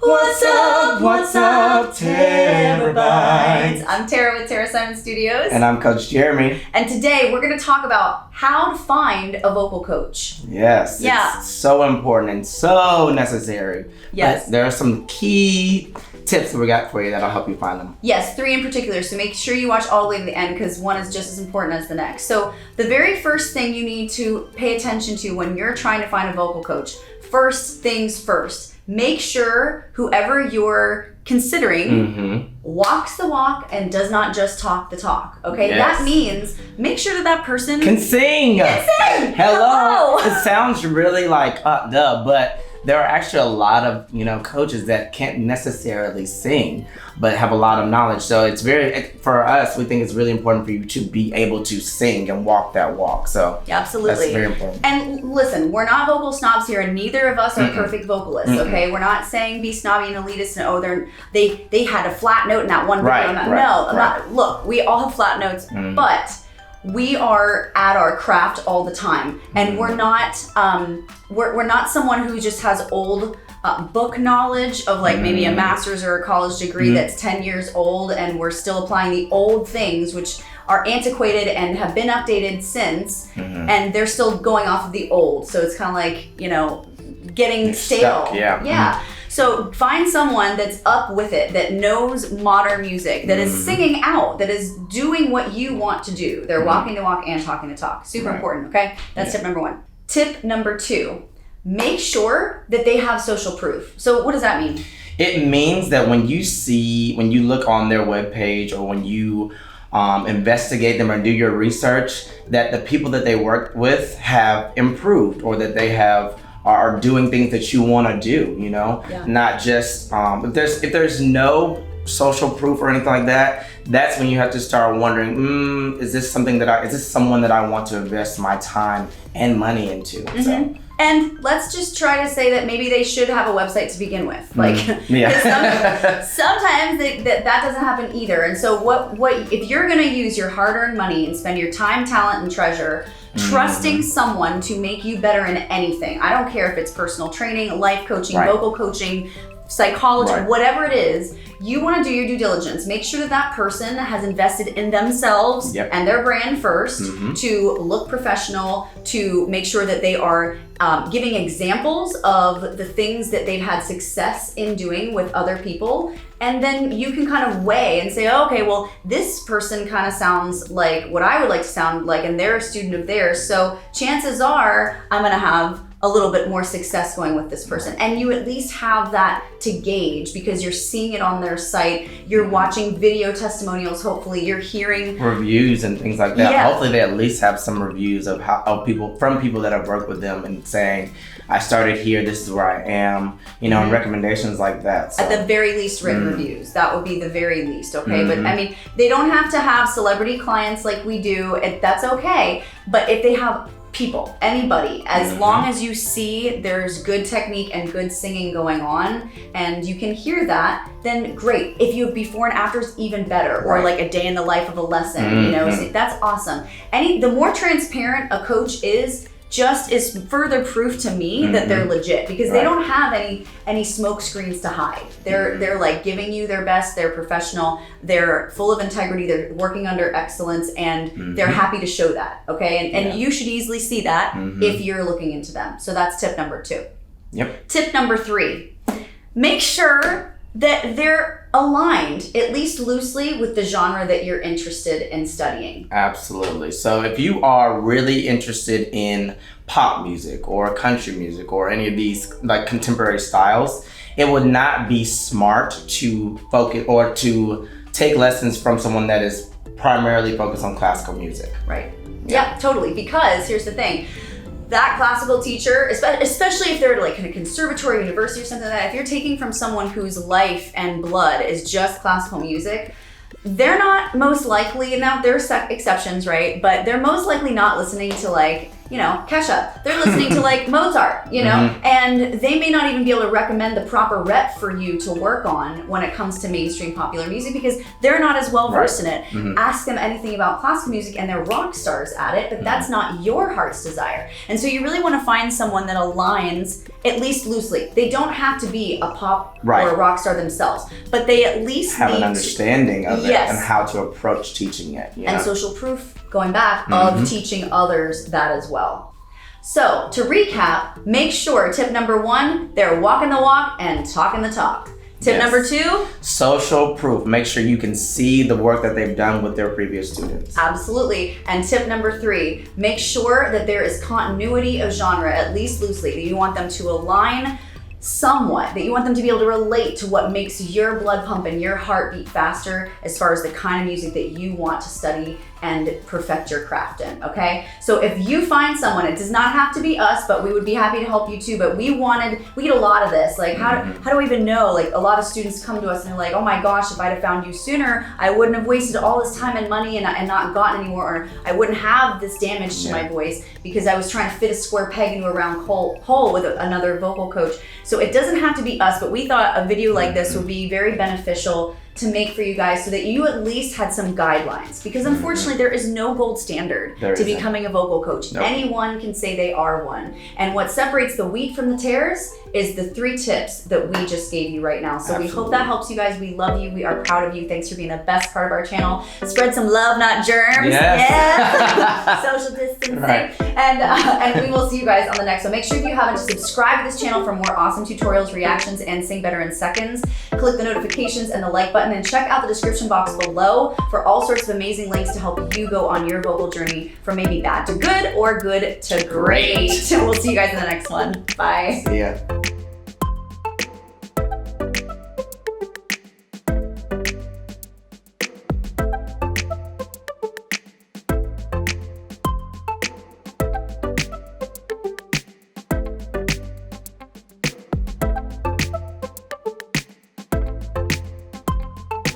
What's up, Terabytes? I'm Tara with Tara Simon Studios. And I'm Coach Jeremy. And today we're going to talk about how to find a vocal coach. Yes, it's so important and so necessary. Yes. But there are some key tips that we got for you that'll help you find them. Yes, 3 in particular. So make sure you watch all the way to the end because one is just as important as the next. So the very first thing you need to pay attention to when you're trying to find a vocal coach, first things first. Make sure whoever you're considering walks the walk and does not just talk the talk. Okay, Yes. That means make sure that person Can sing. Hello. It sounds really like but there are actually a lot of coaches that can't necessarily sing, but have a lot of knowledge. So it's for us, we think it's really important for you to be able to sing and walk that walk. So absolutely, that's very important. And listen, we're not vocal snobs here, and neither of us are perfect vocalists. Okay, we're not saying be snobby and elitist and they had a flat note in that one video. Not. Look, we all have flat notes, but we are at our craft all the time, and we're not someone who just has old book knowledge of like maybe a master's or a college degree that's 10 years old, and we're still applying the old things which are antiquated and have been updated since, and they're still going off of the old. So it's kind of like getting stale. Stuck, So find someone that's up with it, that knows modern music, that is singing out, that is doing what you want to do. They're walking the walk and talking the talk. Super important, okay? That's tip number 1. Tip number 2, make sure that they have social proof. So what does that mean? It means that when you look on their webpage or when you investigate them or do your research, that the people that they work with have improved or that they are doing things that you want to do, not just if there's no social proof or anything like that, that's when you have to start wondering, is this someone that I want to invest my time and money into? So. And let's just try to say that maybe they should have a website to begin with. Sometimes that doesn't happen either. And so what if you're going to use your hard-earned money and spend your time, talent, and treasure trusting someone to make you better in anything? I don't care if it's personal training, life coaching, vocal coaching, psychology, whatever it is, you want to do your due diligence. Make sure that person has invested in themselves and their brand first to look professional, to make sure that they are giving examples of the things that they've had success in doing with other people. And then you can kind of weigh and say, okay, well, this person kind of sounds like what I would like to sound like, and they're a student of theirs. So chances are I'm going to have a little bit more success going with this person. And you at least have that to gauge because you're seeing it on their site. You're watching video testimonials. Hopefully you're hearing reviews and things like that. Hopefully they at least have some reviews of people that have worked with them and saying, I started here, this is where I am, and recommendations like that. So. At the very least, written reviews. That would be the very least, okay? But I mean, they don't have to have celebrity clients like we do. That's okay. But if they have people, anybody, as long as you see there's good technique and good singing going on and you can hear that, then great. If you have before and afters, even better, or like a day in the life of a lesson, so that's awesome. The more transparent a coach is further proof to me that they're legit, because they don't have any smoke screens to hide. They're like giving you their best, they're professional, they're full of integrity, they're working under excellence, and they're happy to show that, okay? And you should easily see that if you're looking into them. So that's tip number 2. Tip number 3, make sure that they're aligned, at least loosely, with the genre that you're interested in studying. Absolutely. So if you are really interested in pop music or country music or any of these like contemporary styles, it would not be smart to focus or to take lessons from someone that is primarily focused on classical music. Right. Yeah, totally. Because here's the thing. That classical teacher, especially if they're like in a conservatory, university or something like that, if you're taking from someone whose life and blood is just classical music, they're not most likely, now there's exceptions, right? But they're most likely not listening to like, Kesha. They're listening to like Mozart, and they may not even be able to recommend the proper rep for you to work on when it comes to mainstream popular music because they're not as well versed in it. Ask them anything about classical music and they're rock stars at it, but that's not your heart's desire. And so you really want to find someone that aligns, at least loosely. They don't have to be a pop or a rock star themselves, but they at least have an understanding of it and how to approach teaching it. And social proof, going back, of teaching others that as well. So to recap, make sure tip number 1, they're walking the walk and talking the talk. Tip number 2, social proof. Make sure you can see the work that they've done with their previous students. Absolutely. And tip number 3, make sure that there is continuity of genre, at least loosely, that you want them to align somewhat, that you want them to be able to relate to what makes your blood pump and your heart beat faster as far as the kind of music that you want to study and perfect your craft in, okay? So if you find someone, it does not have to be us, but we would be happy to help you too, but we get a lot of this, like how do we even know? Like a lot of students come to us and they're like, oh my gosh, if I'd have found you sooner, I wouldn't have wasted all this time and money and not gotten anymore, or I wouldn't have this damage to my voice because I was trying to fit a square peg into a round hole with another vocal coach. So it doesn't have to be us, but we thought a video like this would be very beneficial to make for you guys so that you at least had some guidelines, because unfortunately there is no gold standard to becoming a vocal coach. Anyone can say they are one, and what separates the wheat from the tares is the 3 tips that we just gave you right now. So we hope that helps you guys. We love you. We are proud of you. Thanks for being the best part of our channel. Spread some love, not germs. Yes. Social distancing. And we will see you guys on the next one. Make sure if you haven't, to subscribe to this channel for more awesome tutorials, reactions, and Sing Better in Seconds. Click the notifications and the like button, and check out the description box below for all sorts of amazing links to help you go on your vocal journey from maybe bad to good or good to great. We'll see you guys in the next one. Bye. See ya.